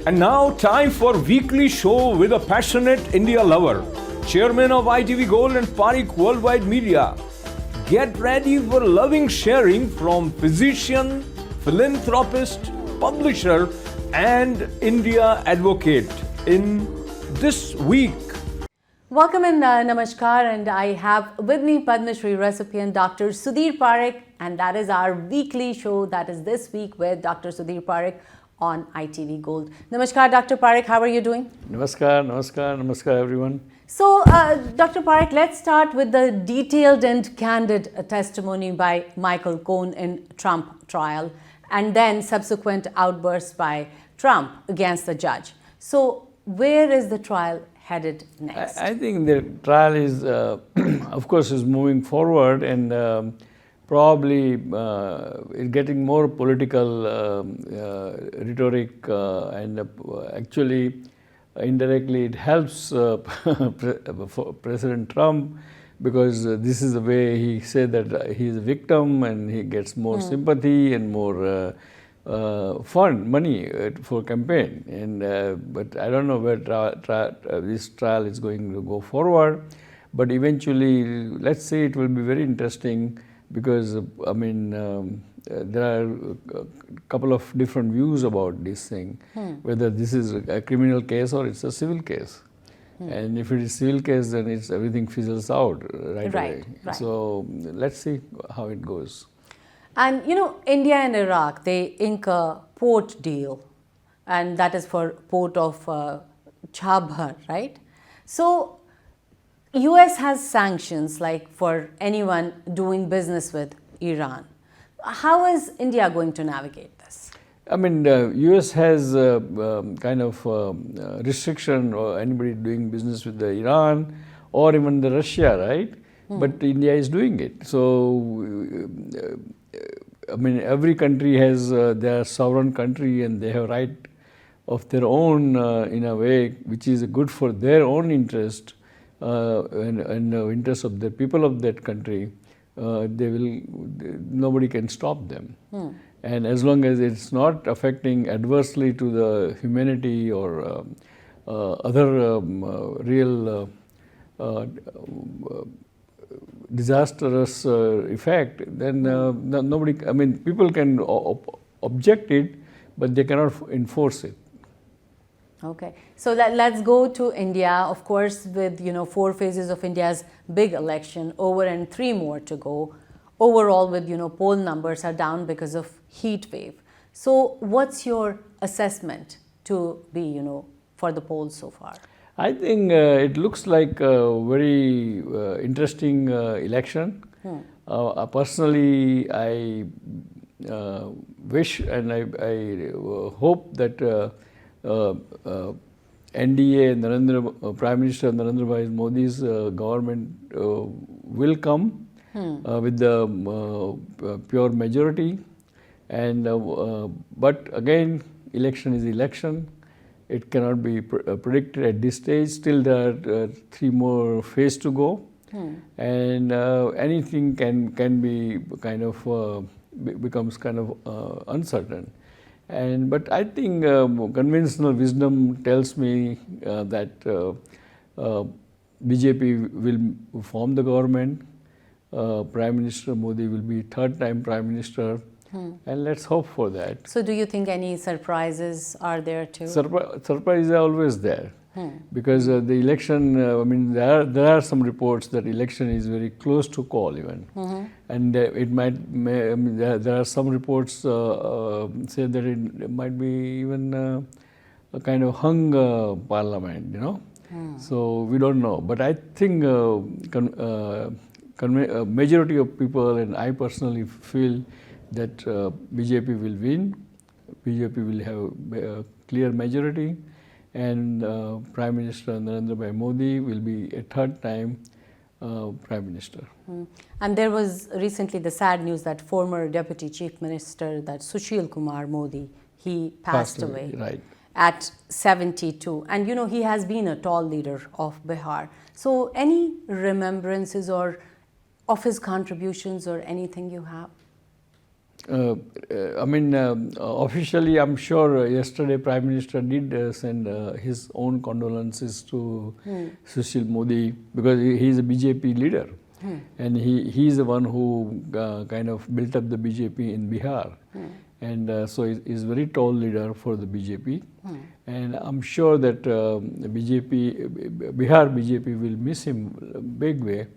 And now, time for weekly show with a passionate India lover, chairman of ITV Gold and Parikh Worldwide Media. Get ready for loving sharing from physician, philanthropist, publisher, and India advocate in this week. Welcome and namaskar, and I have with me Padma Shri recipient Dr. Sudhir Parikh, and that is our weekly show, that is this week with Dr. Sudhir Parikh on ITV Gold. Namaskar, Dr. Parikh, how are you doing? Namaskar everyone. So, Dr. Parikh, let's start with the detailed and candid testimony by Michael Cohen in Trump trial, and then subsequent outbursts by Trump against the judge. So, where is the trial headed next? I think the trial is, of course, is moving forward and probably getting more political rhetoric and actually indirectly it helps President Trump, because this is the way he said that he is a victim and he gets more sympathy and more fund money for campaign. And but I don't know where this trial is going to go forward, but eventually let's say it will be very interesting, because I mean there are a couple of different views about this thing, whether this is a criminal case or it's a civil case. And if it is civil case, then it's everything fizzles out right away. Right. So let's see how it goes. And you know, India and Iraq, they ink a port deal, and that is for port of Chabhar, right? So, US has sanctions like for anyone doing business with Iran. How is India going to navigate this? I mean, US has kind of restriction or anybody doing business with the Iran or even the Russia, right? But India is doing it. So, I mean, every country has their sovereign country and they have right of their own in a way which is good for their own interest and the interest of the people of that country. Nobody can stop them. And as long as it's not affecting adversely to the humanity or other real disastrous effect, then nobody, I mean, people can object it, but they cannot enforce it. Okay, so let's go to India, of course, with 4 phases of India's big election over and 3 more to go. Overall, with poll numbers are down because of heat wave. So, what's your assessment to be for the polls so far? I think it looks like a very interesting election. Personally, I wish and I hope that NDA and Prime Minister Narendra Bhai Modi's government will come with the pure majority. And but again, election is election. It cannot be predicted at this stage. Still, there are 3 more phases to go, and anything can be kind of becomes kind of uncertain. But I think conventional wisdom tells me that BJP will form the government. Prime Minister Modi will be 3rd time Prime Minister. And let's hope for that. So, do you think any surprises are there too? Surprises are always there, because the election. I mean, there are some reports that election is very close to call even, and it might. I mean, there are some reports say that it might be even a kind of hung parliament. So we don't know, but I think majority of people, and I personally feel that BJP will win, BJP will have a clear majority, and Prime Minister Narendra Bhai Modi will be a 3rd time Prime Minister. And there was recently the sad news that former Deputy Chief Minister, that Sushil Kumar Modi, he passed away. Right. At 72. And he has been a tall leader of Bihar. So any remembrances or of his contributions or anything you have? Officially, I'm sure yesterday Prime Minister did send his own condolences to Sushil Modi, because he is a BJP leader, and he is the one who kind of built up the BJP in Bihar, and so he is very tall leader for the BJP, and I'm sure that Bihar BJP will miss him a big way,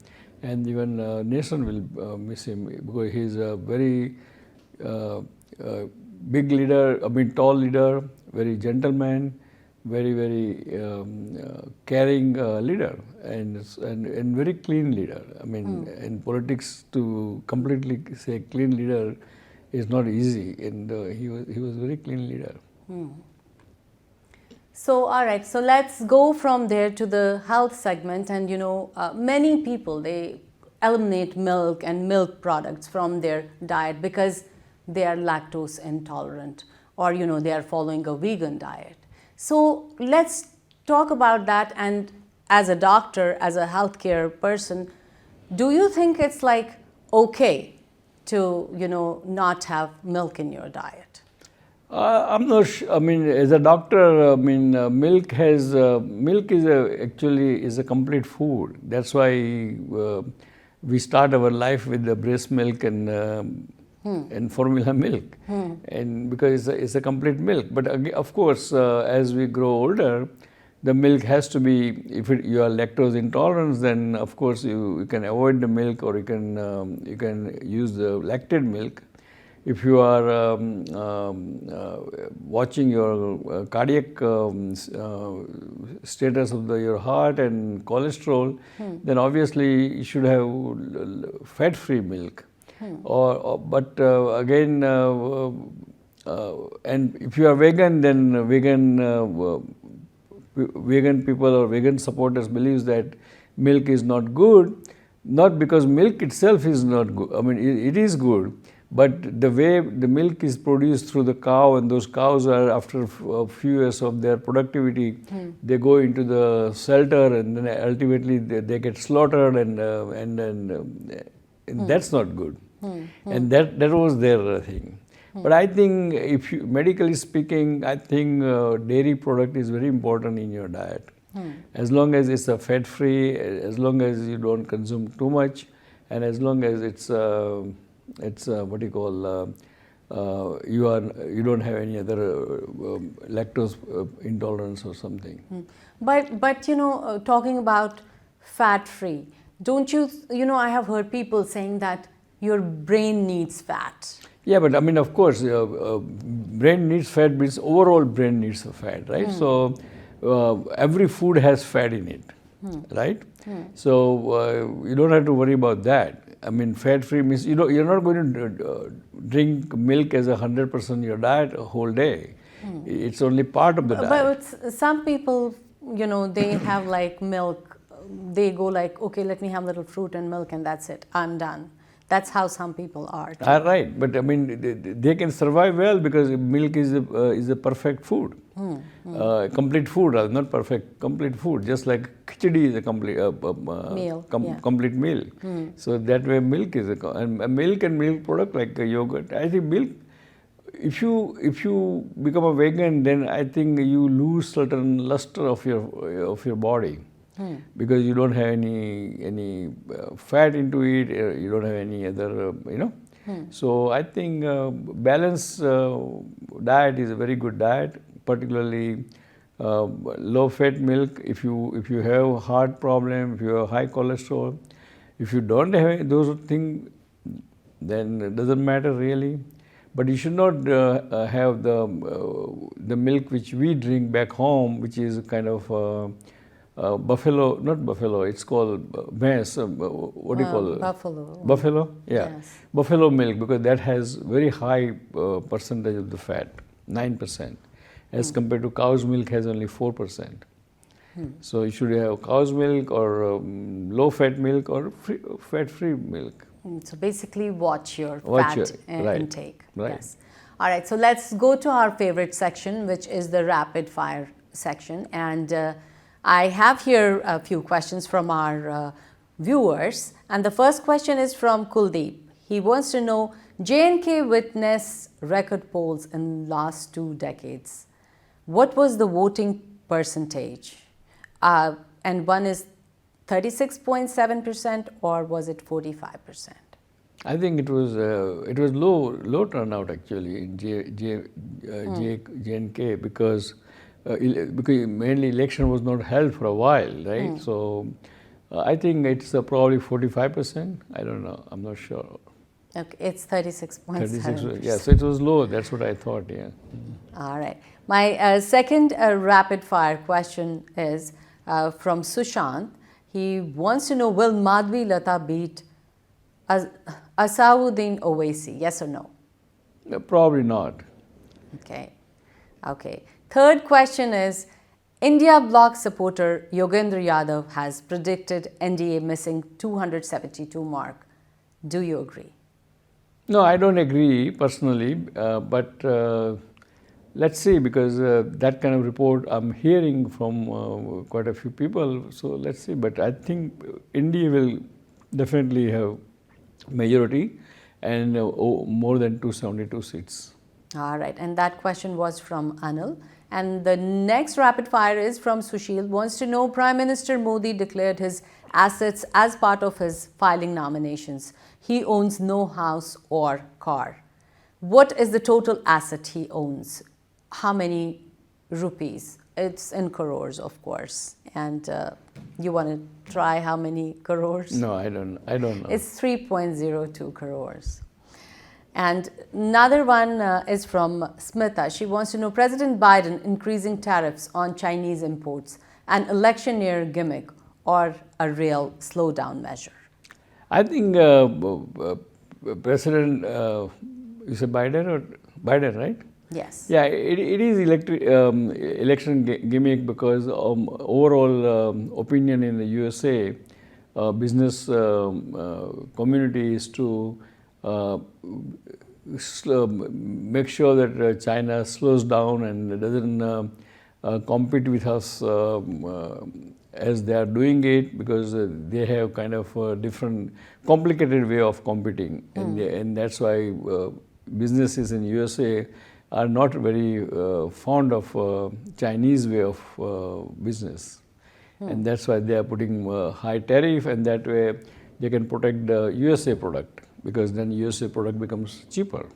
and even nation will miss him, because he is a very big leader, tall leader, very gentleman, very caring leader, and very clean leader. In politics, to completely say clean leader is not easy, and he was very clean leader. So, all right, so let's go from there to the health segment, and many people, they eliminate milk and milk products from their diet because they are lactose intolerant, or they are following a vegan diet. So let's talk about that, and as a doctor, as a healthcare person, do you think it's like okay to not have milk in your diet? I'm not sure. As a doctor, milk is actually a complete food. That's why we start our life with the breast milk and formula milk, and because it's a complete milk. But of course, as we grow older, the milk has to be, if you are lactose intolerant, then of course you can avoid the milk, or you can use the lacted milk. If you are watching your cardiac status of your heart and cholesterol, then obviously you should have fat-free milk. But again, and if you are vegan, then vegan people or vegan supporters believes that milk is not good, not because milk itself is not good. It is good, but the way the milk is produced through the cow, and those cows are, after a few years of their productivity, they go into the shelter, and then ultimately they get slaughtered, and that's not good. And that was their thing. But I think, if you, medically speaking, I think dairy product is very important in your diet. As long as it's a fat-free, as long as you don't consume too much, and as long as it's what you call you don't have any other lactose intolerance or something. But talking about fat-free, don't you I have heard people saying that your brain needs fat. Yeah, but of course, brain needs fat means overall brain needs fat, right? So every food has fat in it, right? So you don't have to worry about that. Fat-free means you're not going to drink milk as 100% your diet a whole day. It's only part of the diet. But some people, they have like milk. They go like, okay, let me have a little fruit and milk, and that's it. I'm done. That's how some people are. Right, but they can survive well because milk is a perfect food, complete food, rather not perfect, complete food. Just like khichdi is a complete meal. Complete meal. So that way, milk is and milk and milk product like yogurt. I think milk. If you become a vegan, then I think you lose certain luster of your body. Because you don't have any fat into it, you don't have any other, So I think balanced diet is a very good diet, particularly low-fat milk. If you have heart problem, if you have high cholesterol, if you don't have those things, then it doesn't matter really. But you should not have the milk which we drink back home, which is kind of not buffalo, it's called maize, what do you call it? Buffalo. Buffalo? Yeah. Yes. Buffalo milk, because that has very high percentage of the fat, 9%, as compared to cow's milk has only 4%. So you should have cow's milk or low-fat milk or fat-free milk. So basically watch your fat intake. Right. Yes. All right, so let's go to our favorite section, which is the rapid fire section. And I have here a few questions from our viewers, and the first question is from Kuldeep. He wants to know, J&K witnessed record polls in last 2 decades. What was the voting percentage? And one is 36.7% or was it 45%? I think it was low turnout actually in J&K because mainly election was not held for a while, right? So I think it's probably 45%. I don't know. I'm not sure. Okay, it's 36.7%. Yeah, so it was low. That's what I thought. Yeah. All right. My second rapid fire question is from Sushant. He wants to know, will Madhvi Lata beat Asauddin Owaisi? Yes or no? Probably not. Okay. Okay. Third question is, India bloc supporter Yogendra Yadav has predicted NDA missing 272 mark. Do you agree? No, I don't agree personally, but let's see, because that kind of report I'm hearing from quite a few people. So let's see. But I think India will definitely have majority and more than 272 seats. All right. And that question was from Anil. And the next rapid fire is from Sushil. Wants to know, Prime Minister Modi declared his assets as part of his filing nominations. He owns no house or car. What is the total asset he owns? How many rupees? It's in crores, of course. And you want to try how many crores? No, I don't know. It's 3.02 crores. And another one is from Smita. She wants to know, President Biden increasing tariffs on Chinese imports, an election year gimmick or a real slowdown measure? I think President, you say Biden or Biden, right? Yes. Yeah, it is election gimmick because overall opinion in the USA, business community is to make sure that China slows down and doesn't compete with us as they are doing it, because they have kind of a different complicated way of competing, and that's why businesses in USA are not very fond of Chinese way of business, and that's why they are putting high tariff, and that way they can protect the USA product, because then USA product becomes cheaper.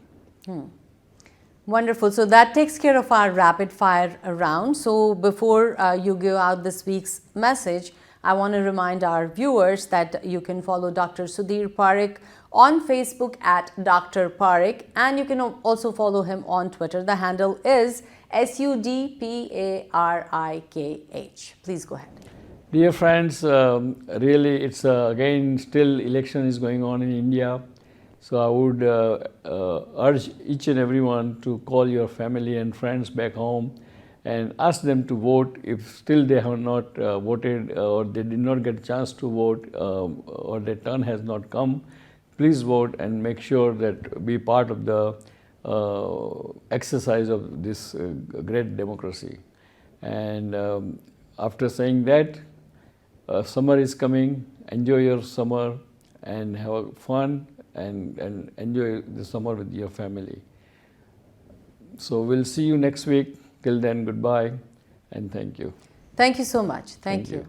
Wonderful. So that takes care of our rapid fire round. So before you give out this week's message, I want to remind our viewers that you can follow Dr. Sudhir Parikh on Facebook at Dr. Parikh, and you can also follow him on Twitter. The handle is SUDPARIKH. Please go ahead. Dear friends, really it's again still election is going on in India. So I would urge each and everyone to call your family and friends back home and ask them to vote if still they have not voted or they did not get a chance to vote or their turn has not come. Please vote and make sure that be part of the exercise of this great democracy. And after saying that, summer is coming. Enjoy your summer and have fun. And enjoy the summer with your family. So we'll see you next week. Till then, goodbye and thank you. Thank you so much. Thank you.